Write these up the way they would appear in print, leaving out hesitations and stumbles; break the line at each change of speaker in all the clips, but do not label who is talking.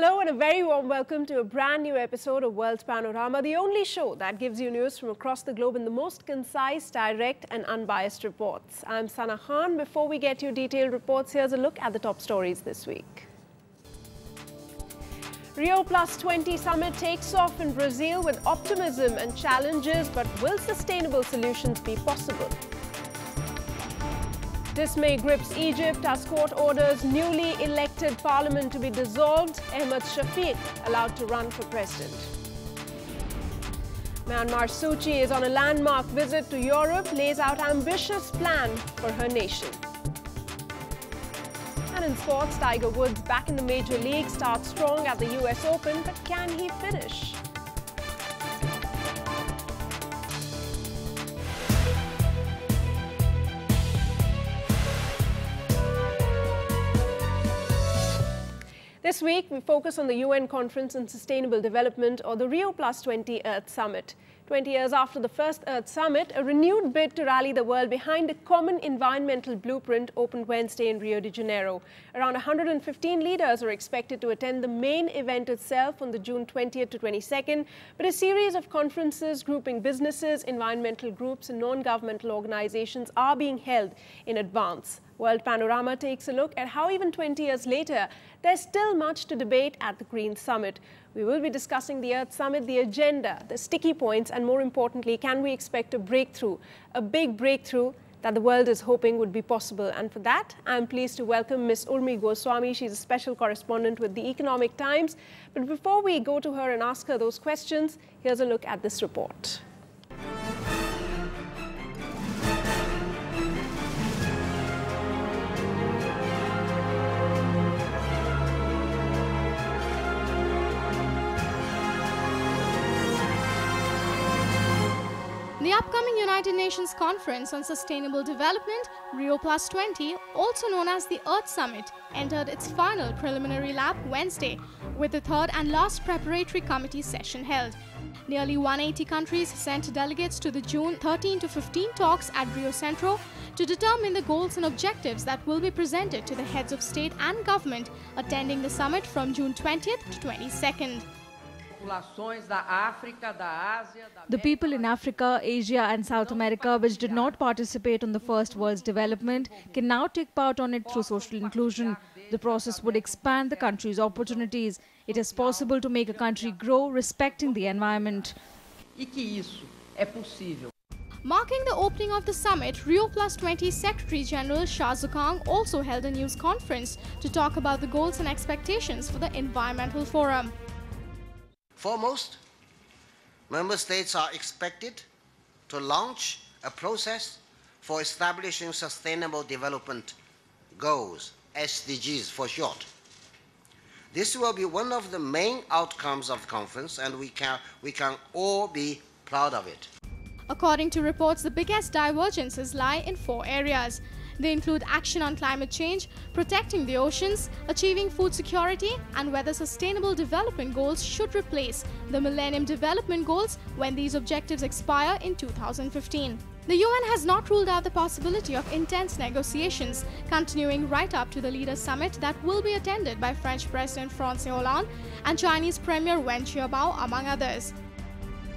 Hello and a very warm welcome to a brand new episode of World's Panorama, the only show that gives you news from across the globe in the most concise, direct and unbiased reports. I'm Sana Khan. Before we get you detailed reports, here's a look at the top stories this week. Rio Plus 20 summit takes off in Brazil with optimism and challenges, but will sustainable solutions be possible? Dismay grips Egypt as court orders newly elected parliament to be dissolved. Ahmed Shafiq allowed to run for president. Myanmar's Suu Kyi is on a landmark visit to Europe, lays out ambitious plan for her nation. And in sports, Tiger Woods back in the major league, starts strong at the US Open, but can he finish? This week, we focus on the UN Conference on Sustainable Development, or the Rio Plus 20 Earth Summit. 20 years after the first Earth Summit, a renewed bid to rally the world behind a common environmental blueprint opened Wednesday in Rio de Janeiro. Around 115 leaders are expected to attend the main event itself on the June 20th to 22nd, but a series of conferences grouping businesses, environmental groups and non-governmental organizations are being held in advance. World Panorama takes a look at how even 20 years later, there's still much to debate at the Green Summit. We will be discussing the Earth Summit, the agenda, the sticky points, and more importantly, can we expect a breakthrough, a big breakthrough that the world is hoping would be possible. And for that, I'm pleased to welcome Ms. Urmi Goswami. She's a special correspondent with the Economic Times. But before we go to her and ask her those questions, here's a look at this report.
The upcoming United Nations Conference on Sustainable Development, Rio Plus 20, also known as the Earth Summit, entered its final preliminary lap Wednesday, with the third and last preparatory committee session held. Nearly 180 countries sent delegates to the June 13 to 15 talks at Rio Centro to determine the goals and objectives that will be presented to the heads of state and government attending the summit from June 20th to 22nd.
The people in Africa, Asia and South America which did not participate on the First World's development can now take part on it through social inclusion. The process would expand the country's opportunities. It is possible to make a country grow respecting the environment.
Marking the opening of the summit, Rio Plus 20 Secretary General Shah Zukang also held a news conference to talk about the goals and expectations for the Environmental Forum.
Foremost, member states are expected to launch a process for establishing sustainable development goals, SDGs for short. This will be one of the main outcomes of the conference, and we can all be proud of it.
According to reports, the biggest divergences lie in 4 areas. They include action on climate change, protecting the oceans, achieving food security, and whether sustainable development goals should replace the Millennium Development Goals when these objectives expire in 2015. The UN has not ruled out the possibility of intense negotiations, continuing right up to the Leaders' Summit that will be attended by French President François Hollande and Chinese Premier Wen Jiabao, among others.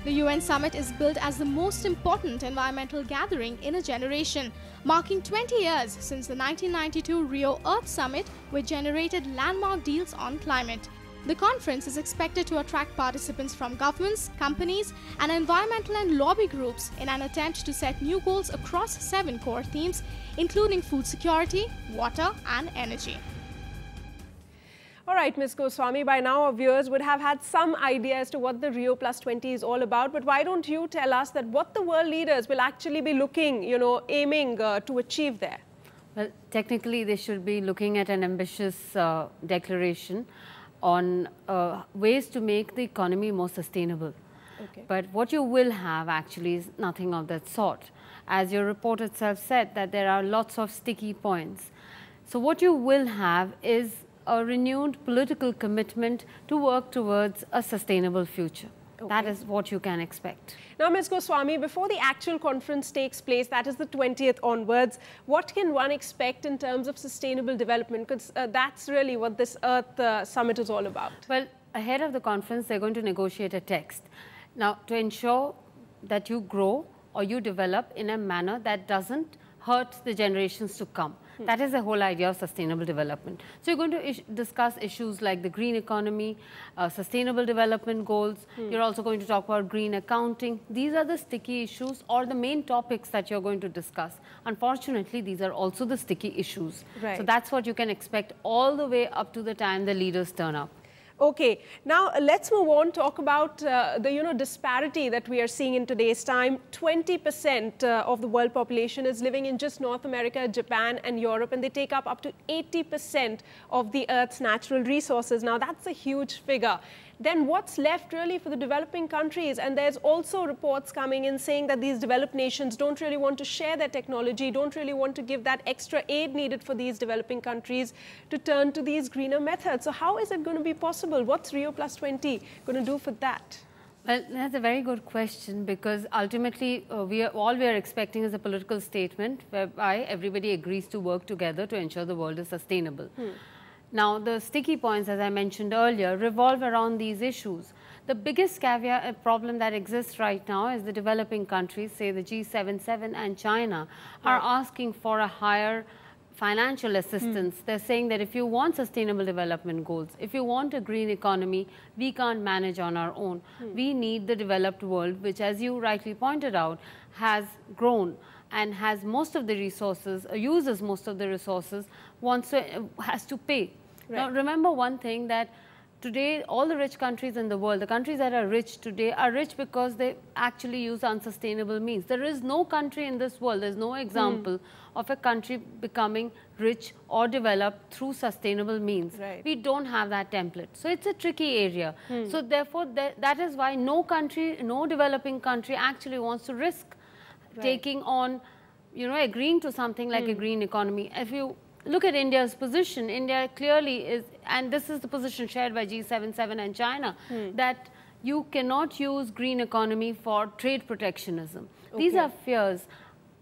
The UN Summit is billed as the most important environmental gathering in a generation, marking 20 years since the 1992 Rio Earth Summit, which generated landmark deals on climate. The conference is expected to attract participants from governments, companies, and environmental and lobby groups in an attempt to set new goals across 7 core themes, including food security, water, and energy.
All right, Ms. Goswami, by now our viewers would have had some idea as to what the Rio Plus 20 is all about, but why don't you tell us that what the world leaders will actually be looking, aiming to achieve there?
Well, technically they should be looking at an ambitious declaration on ways to make the economy more sustainable.
Okay.
But what you will have actually is nothing of that sort. As your report itself said, that there are lots of sticky points. So what you will have is a renewed political commitment to work towards a sustainable future.
Okay.
That is what you can expect.
Now, Ms. Goswami, before the actual conference takes place, that is the 20th onwards, what can one expect in terms of sustainable development? Because that's really what this Earth Summit is all about.
Well, ahead of the conference, they're going to negotiate a text. Now, to ensure that you grow or you develop in a manner that doesn't hurt the generations to come. That is the whole idea of sustainable development. So you're going to discuss issues like the green economy, sustainable development goals. You're also going to talk about green accounting. These are the sticky issues or the main topics that you're going to discuss. Unfortunately, these are also the sticky issues.
Right.
So that's what you can expect all the way up to the time the leaders turn up.
Okay, now let's move on, talk about the disparity that we are seeing in today's time. 20% of the world population is living in just North America, Japan and Europe, and they take up to 80% of the Earth's natural resources. Now that's a huge figure. Then what's left really for the developing countries? And there's also reports coming in saying that these developed nations don't really want to share their technology, don't really want to give that extra aid needed for these developing countries to turn to these greener methods. So how is it going to be possible? What's Rio Plus 20 going to do for that?
Well, that's a very good question, because ultimately all we are expecting is a political statement whereby everybody agrees to work together to ensure the world is sustainable. Now, the sticky points, as I mentioned earlier, revolve around these issues. The biggest caveat problem that exists right now is the developing countries, say the G77 and China, are asking for a higher financial assistance. They're saying that if you want sustainable development goals, if you want a green economy, we can't manage on our own. We need the developed world, which, as you rightly pointed out, has grown and has most of the resources, uses most of the resources, has to pay. Right. Now, remember one thing, that today all the rich countries in the world, the countries that are rich today, are rich because they actually use unsustainable means. There is no country in this world, there's no example of a country becoming rich or developed through sustainable means.
Right.
We don't have that template. So it's a tricky area. So therefore, that is why no country, no developing country actually wants to risk taking on, agreeing to something like a green economy. If you look at India's position, India clearly is, and this is the position shared by G77 and China, that you cannot use green economy for trade protectionism. These are fears.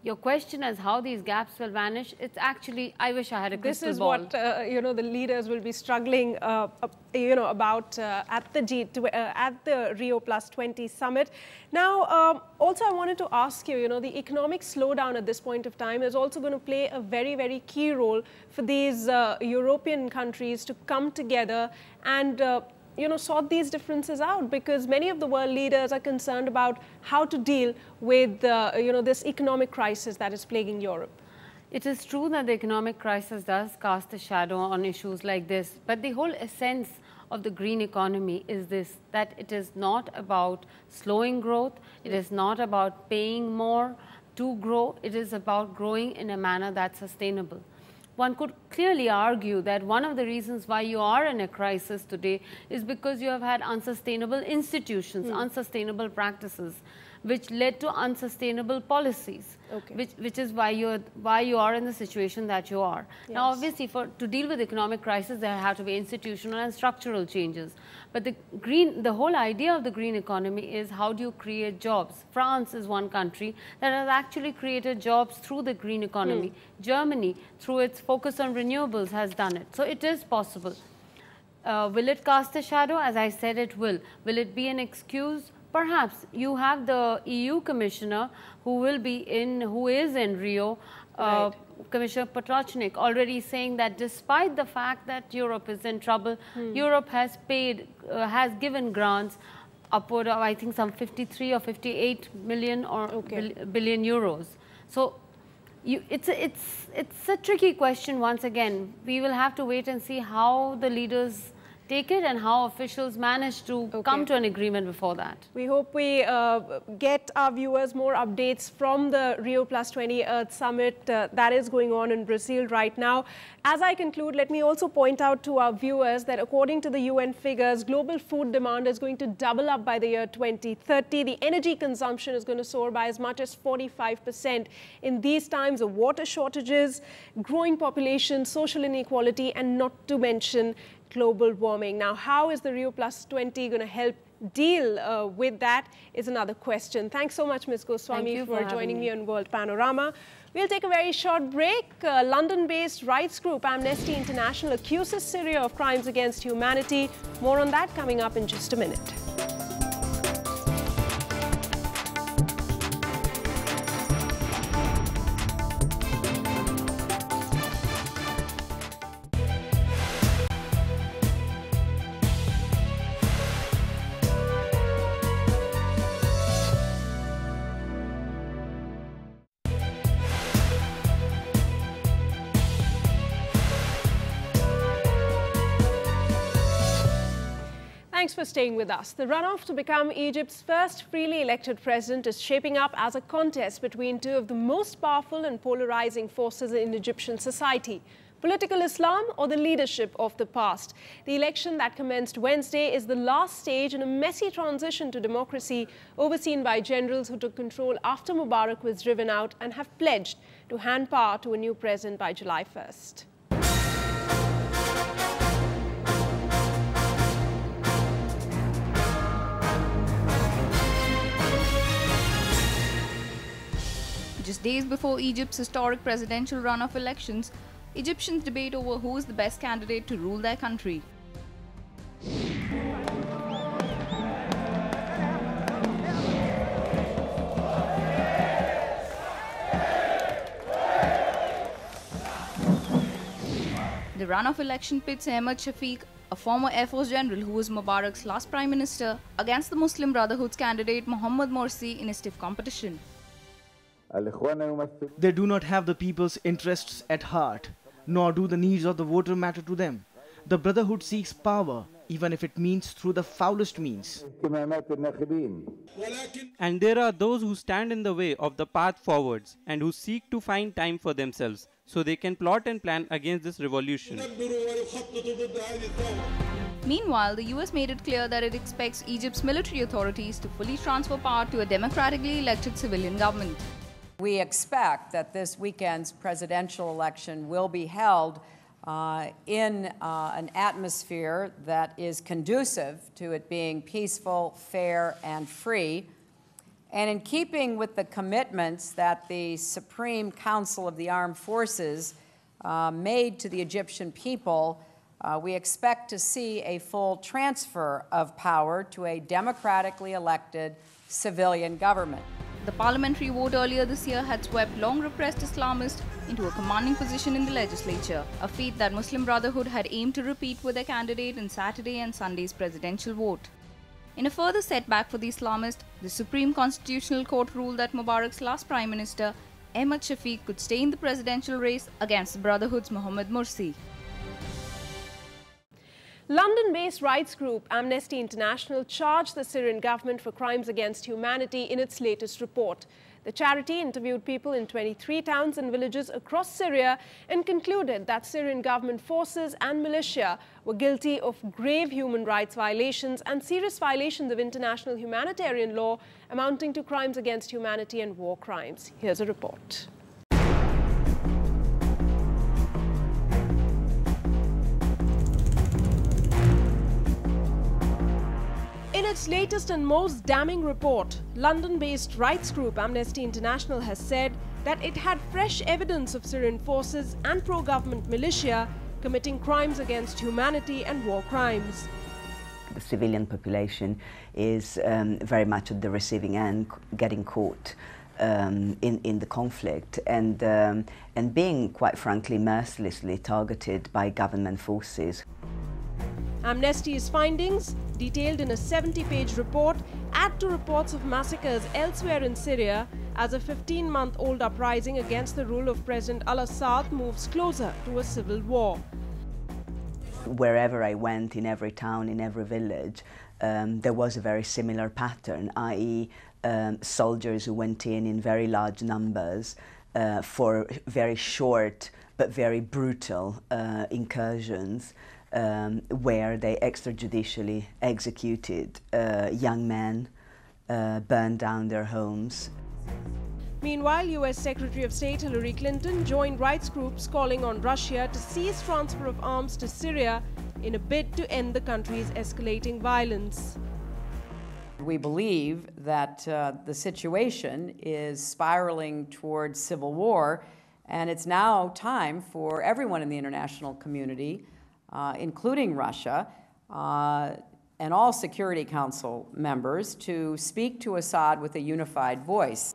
Your question is how these gaps will vanish. It's actually, I wish I had a crystal ball.
This is what the leaders will be struggling, about at the Rio Plus 20 summit. Now, also I wanted to ask you, the economic slowdown at this point of time is also going to play a very, very key role for these European countries to come together and sort these differences out, because many of the world leaders are concerned about how to deal with, this economic crisis that is plaguing Europe.
It is true that the economic crisis does cast a shadow on issues like this, but the whole essence of the green economy is this, that it is not about slowing growth, it is not about paying more to grow, it is about growing in a manner that's sustainable. One could clearly argue that one of the reasons why you are in a crisis today is because you have had unsustainable institutions, unsustainable practices, which led to unsustainable policies, which is why you are in the situation that you are. Yes. Now, obviously, to deal with economic crisis, there have to be institutional and structural changes. But the whole idea of the green economy is how do you create jobs? France is one country that has actually created jobs through the green economy. Germany, through its focus on renewables, has done it. So it is possible. Will it cast a shadow? As I said, it will. Will it be an excuse? Perhaps. You have the EU Commissioner who is in Rio, Commissioner Potočnik, already saying that despite the fact that Europe is in trouble, Europe has given grants upward of, I think, some 53 or 58 million or billion euros. So it's a tricky question once again. We will have to wait and see how the leaders take it and how officials manage to come to an agreement before that.
We hope we get our viewers more updates from the Rio Plus 20 Earth Summit that is going on in Brazil right now. As I conclude, let me also point out to our viewers that according to the UN figures, global food demand is going to double up by the year 2030. The energy consumption is going to soar by as much as 45% in these times of water shortages, growing population, social inequality, and not to mention global warming. Now, how is the Rio Plus 20 going to help deal with that is another question. Thanks so much, Ms. Goswami, for joining me on World Panorama. We'll take a very short break. London-based rights group Amnesty International accuses Syria of crimes against humanity. More on that coming up in just a minute. Thanks for staying with us. The runoff to become Egypt's first freely elected president is shaping up as a contest between two of the most powerful and polarizing forces in Egyptian society: political Islam or the leadership of the past. The election that commenced Wednesday is the last stage in a messy transition to democracy overseen by generals who took control after Mubarak was driven out and have pledged to hand power to a new president by July 1st.
Just days before Egypt's historic presidential runoff elections, Egyptians debate over who is the best candidate to rule their country. The runoff election pits Ahmed Shafiq, a former Air Force general who was Mubarak's last prime minister, against the Muslim Brotherhood's candidate Mohammed Morsi in a stiff competition.
They do not have the people's interests at heart, nor do the needs of the voter matter to them. The Brotherhood seeks power, even if it means through the foulest means.
And there are those who stand in the way of the path forwards and who seek to find time for themselves so they can plot and plan against this revolution.
Meanwhile, the US made it clear that it expects Egypt's military authorities to fully transfer power to a democratically elected civilian government.
We expect that this weekend's presidential election will be held in an atmosphere that is conducive to it being peaceful, fair, and free. And in keeping with the commitments that the Supreme Council of the Armed Forces made to the Egyptian people, we expect to see a full transfer of power to a democratically elected civilian government.
The parliamentary vote earlier this year had swept long-repressed Islamists into a commanding position in the legislature, a feat that Muslim Brotherhood had aimed to repeat with their candidate in Saturday and Sunday's presidential vote. In a further setback for the Islamists, the Supreme Constitutional Court ruled that Mubarak's last Prime Minister, Ahmed Shafiq, could stay in the presidential race against the Brotherhood's Mohammed Morsi.
London-based rights group Amnesty International charged the Syrian government for crimes against humanity in its latest report. The charity interviewed people in 23 towns and villages across Syria and concluded that Syrian government forces and militia were guilty of grave human rights violations and serious violations of international humanitarian law amounting to crimes against humanity and war crimes. Here's a report. In its latest and most damning report, London-based rights group Amnesty International has said that it had fresh evidence of Syrian forces and pro-government militia committing crimes against humanity and war crimes.
The civilian population is very much at the receiving end, getting caught in the conflict and being, quite frankly, mercilessly targeted by government forces.
Amnesty's findings, detailed in a 70-page report, add to reports of massacres elsewhere in Syria as a 15-month-old uprising against the rule of President al-Assad moves closer to a civil war.
Wherever I went, in every town, in every village, there was a very similar pattern, i.e. Soldiers who went in very large numbers for very short but very brutal incursions, where they extrajudicially executed young men, burned down their homes.
Meanwhile, US Secretary of State Hillary Clinton joined rights groups calling on Russia to cease transfer of arms to Syria in a bid to end the country's escalating violence.
We believe that the situation is spiraling towards civil war, and it's now time for everyone in the international community, including Russia, and all Security Council members, to speak to Assad with a unified voice.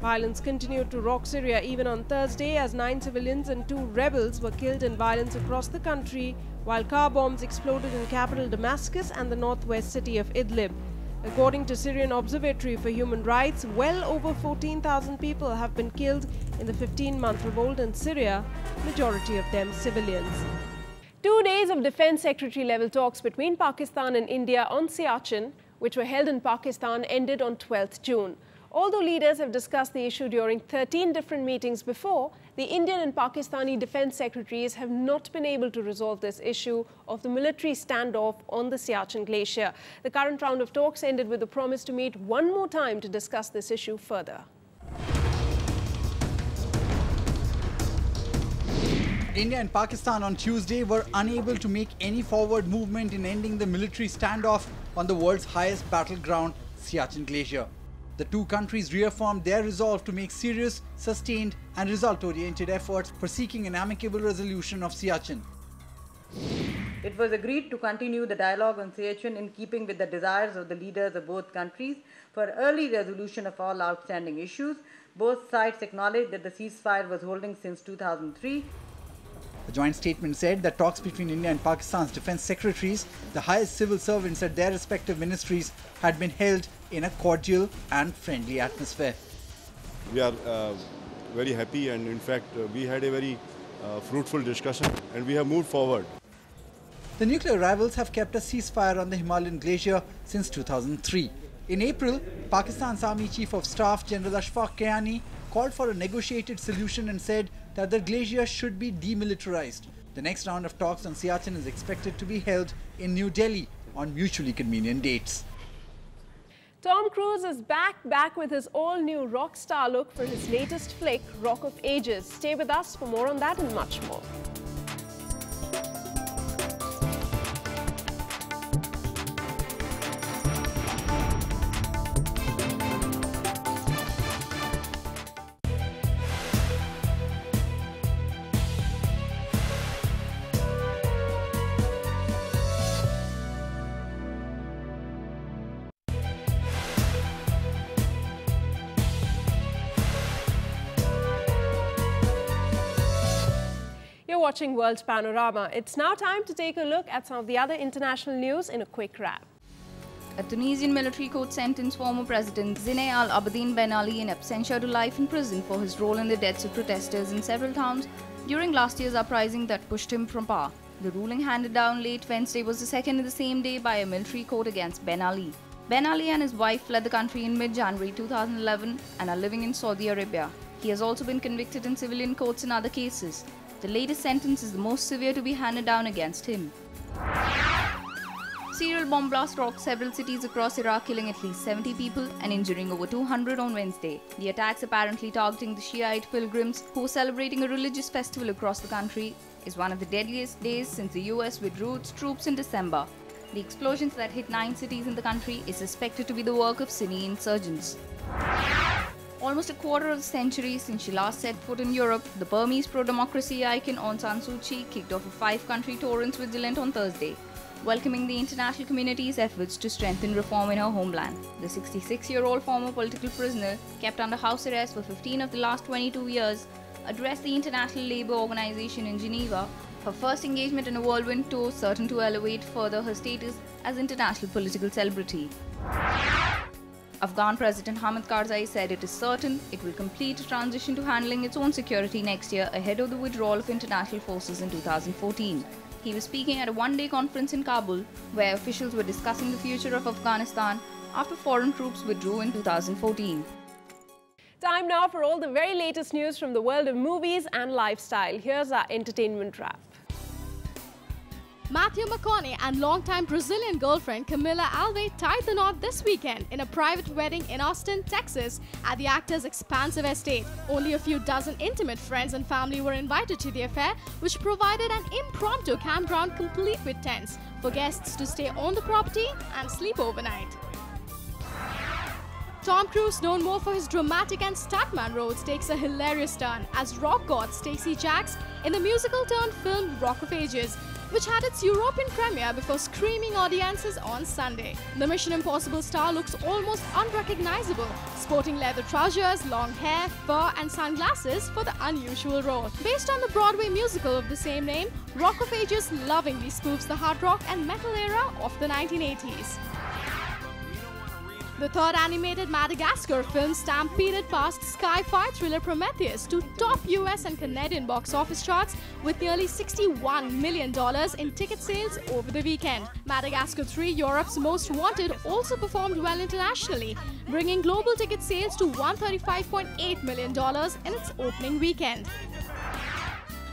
Violence continued to rock Syria even on Thursday as 9 civilians and 2 rebels were killed in violence across the country, while car bombs exploded in capital Damascus and the northwest city of Idlib. According to Syrian Observatory for Human Rights, well over 14,000 people have been killed in the 15-month revolt in Syria, majority of them civilians. 2 days of Defense Secretary level talks between Pakistan and India on Siachen, which were held in Pakistan, ended on 12th June. Although leaders have discussed the issue during 13 different meetings before, the Indian and Pakistani defense secretaries have not been able to resolve this issue of the military standoff on the Siachen glacier. The current round of talks ended with a promise to meet one more time to discuss this issue further.
India and Pakistan on Tuesday were unable to make any forward movement in ending the military standoff on the world's highest battleground, Siachen Glacier. The two countries reaffirmed their resolve to make serious, sustained and result-oriented efforts for seeking an amicable resolution of Siachen.
It was agreed to continue the dialogue on Siachen in keeping with the desires of the leaders of both countries for early resolution of all outstanding issues. Both sides acknowledged that the ceasefire was holding since 2003.
The joint statement said that talks between India and Pakistan's defense secretaries, the highest civil servants at their respective ministries, had been held in a cordial and friendly atmosphere.
We are very happy, and in fact we had a very fruitful discussion and we have moved forward.
The nuclear rivals have kept a ceasefire on the Himalayan glacier since 2003. In April, Pakistan's Army Chief of Staff General Ashfaq Kayani called for a negotiated solution and said that the glacier should be demilitarized. The next round of talks on Siachen is expected to be held in New Delhi on mutually convenient dates.
Tom Cruise is back with his all-new rock star look for his latest flick, Rock of Ages. Stay with us for more on that and much more. Watching World Panorama. It's now time to take a look at some of the other international news in a quick wrap.
A Tunisian military court sentenced former President Zine Al Abidine Ben Ali in absentia to life in prison for his role in the deaths of protesters in several towns during last year's uprising that pushed him from power. The ruling handed down late Wednesday was the second in the same day by a military court against Ben Ali. Ben Ali and his wife fled the country in mid-January 2011 and are living in Saudi Arabia. He has also been convicted in civilian courts in other cases. The latest sentence is the most severe to be handed down against him. Serial bomb blast rocked several cities across Iraq, killing at least 70 people and injuring over 200 on Wednesday. The attacks, apparently targeting the Shiite pilgrims who were celebrating a religious festival across the country, is one of the deadliest days since the US withdrew its troops in December. The explosions that hit 9 cities in the country is suspected to be the work of Sunni insurgents. Almost a quarter of a century since she last set foot in Europe, the Burmese pro-democracy icon Aung San Suu Kyi kicked off a 5-country tour in Switzerland on Thursday, welcoming the international community's efforts to strengthen reform in her homeland. The 66-year-old former political prisoner, kept under house arrest for 15 of the last 22 years, addressed the International Labour Organization in Geneva, her first engagement in a whirlwind tour certain to elevate further her status as international political celebrity. Afghan President Hamid Karzai said it is certain it will complete a transition to handling its own security next year ahead of the withdrawal of international forces in 2014. He was speaking at a one-day conference in Kabul, where officials were discussing the future of Afghanistan after foreign troops withdrew in 2014.
Time now for all the very latest news from the world of movies and lifestyle. Here's our entertainment wrap.
Matthew McConaughey and longtime Brazilian girlfriend Camila Alves tied the knot this weekend in a private wedding in Austin, Texas at the actor's expansive estate. Only a few dozen intimate friends and family were invited to the affair, which provided an impromptu campground complete with tents for guests to stay on the property and sleep overnight. Tom Cruise, known more for his dramatic and stuntman roles, takes a hilarious turn as rock god Stacey Jacks in the musical-turned film Rock of Ages, which had its European premiere before screaming audiences on Sunday. The Mission Impossible star looks almost unrecognizable, sporting leather trousers, long hair, fur and sunglasses for the unusual role. Based on the Broadway musical of the same name, Rock of Ages lovingly spoofs the hard rock and metal era of the 1980s. The third animated Madagascar film stampeded past sci-fi thriller Prometheus to top US and Canadian box office charts with nearly $61 million in ticket sales over the weekend. Madagascar 3, Europe's Most Wanted, also performed well internationally, bringing global ticket sales to $135.8 million in its opening weekend.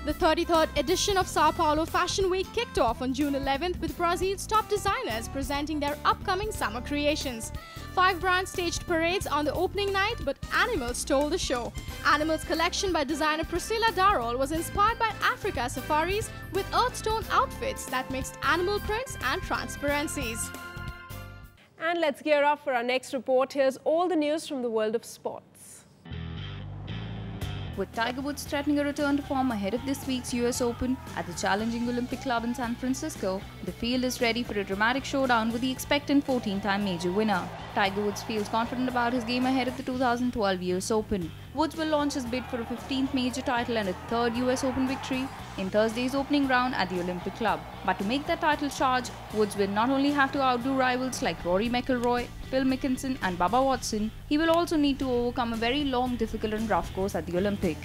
The 33rd edition of Sao Paulo Fashion Week kicked off on June 11th with Brazil's top designers presenting their upcoming summer creations. 5 brands staged parades on the opening night, but Animals stole the show. Animals collection by designer Priscilla Darrell was inspired by Africa safaris with earth-tone outfits that mixed animal prints and transparencies.
And let's gear up for our next report. Here's all the news from the world of sports.
With Tiger Woods threatening a return to form ahead of this week's US Open at the challenging Olympic Club in San Francisco, the field is ready for a dramatic showdown with the expectant 14-time major winner. Tiger Woods feels confident about his game ahead of the 2012 US Open. Woods will launch his bid for a 15th major title and a 3rd US Open victory in Thursday's opening round at the Olympic Club. But to make that title charge, Woods will not only have to outdo rivals like Rory McIlroy, Phil Mickelson and Bubba Watson, he will also need to overcome a very long, difficult and rough course at the Olympic.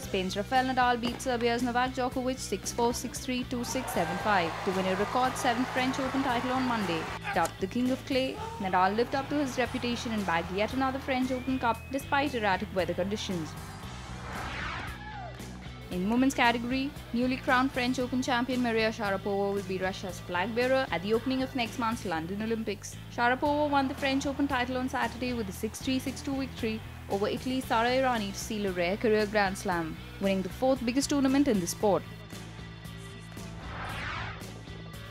Spain's Rafael Nadal beat Serbia's Novak Djokovic 6-4, 6-3, 2-6, 7-5 to win a record 7th French Open title on Monday. Dubbed the King of Clay, Nadal lived up to his reputation and bagged yet another French Open Cup despite erratic weather conditions. In women's category, newly crowned French Open champion Maria Sharapova will be Russia's flag bearer at the opening of next month's London Olympics. Sharapova won the French Open title on Saturday with a 6-3, 6-2 victory over Italy's Sara Errani to seal a rare career Grand Slam, winning the 4th biggest tournament in the sport.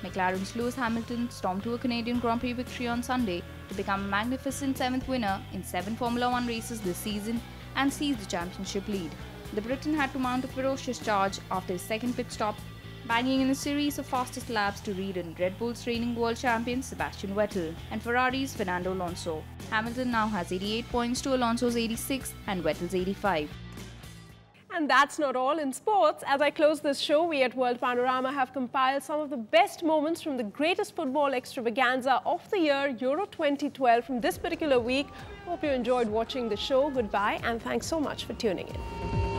McLaren's Lewis Hamilton stormed to a Canadian Grand Prix victory on Sunday to become a magnificent 7th winner in 7 Formula One races this season and seize the championship lead. The Briton had to mount a ferocious charge after his second pit stop, banging in a series of fastest laps to Reed and Red Bull's reigning world champion Sebastian Vettel and Ferrari's Fernando Alonso. Hamilton now has 88 points to Alonso's 86 and Vettel's 85.
And that's not all in sports. As I close this show, we at World Panorama have compiled some of the best moments from the greatest football extravaganza of the year, Euro 2012, from this particular week. Hope you enjoyed watching the show. Goodbye and thanks so much for tuning in.